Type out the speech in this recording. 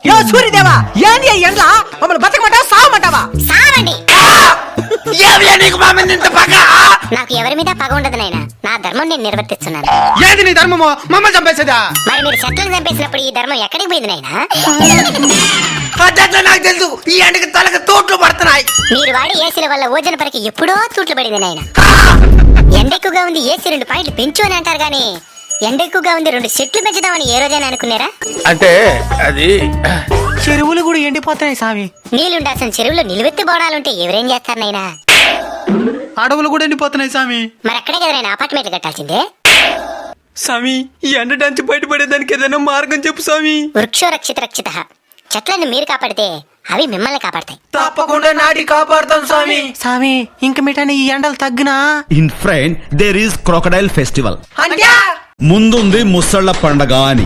యో సూర్యదేవా, ఏంది ఎండ్ల మమ్మల్ని బతకమంటావా సావమంటావా? సావండి. నీకు మా మీద ఇంత పగ? నాకు ఎవరి మీద పగ ఉండదు నాయన, నా ధర్మం నేను నిర్వర్తిస్తున్నాను. ఏది నీ ధర్మమో? మమ్మల్ని చంపేసేదా? మరి మీరు చెట్లను చంపేసినప్పుడు ఈ ధర్మం ఎక్కడికి పోయింది నాయన? అట్లా నాకు తెలుసు. ఈ ఎండకి తలకి తోట్లు పడుతున్నాయి. మీరు వాడి ఏసీల వల్ల ఓజన పరికి ఎప్పుడో తూట్లు పడింది నాయన. ఎండ ఎక్కువగా ఉంది, ఏసీ 2 పాయింట్లు పెంచు అని అంటారు గానీ ఎండ ఎక్కువగా ఉంది 2 చెట్లు పెంచుదామని ఏ రోజైనా అనుకున్నారా? అంటే అది చెరువులు కూడా ఎండిపోతున్నాయి స్వామి. నీళ్ళుండాల్సిన చెరువులో నిలువెత్తి బోడాలుంటే ఎవరేం చేస్తారు నాయనా? అడవులు కూడా ఎండిపోతున్నాయి స్వామి. మరి అక్కడే కదా నాయన అపార్ట్మెంట్లు కట్టాల్సిందే. స్వామి, ఈ ఎండ డంచి బయటపడేదానికి ఏదైనా మార్గం చెప్పు స్వామి. వృక్షో రక్షిత రక్షిత. చెట్లను మీరు కాపాడితే అవి మిమ్మల్ని కాపాడతాయి. తప్పకుండా నాటి కాపాడుతాం స్వామి. స్వామి, ఇంక మిఠాని ఈ ఎండలు తగ్గినా? In front there is crocodile festival. అంటే ముందుంది ముసళ్ళ పండగ అని.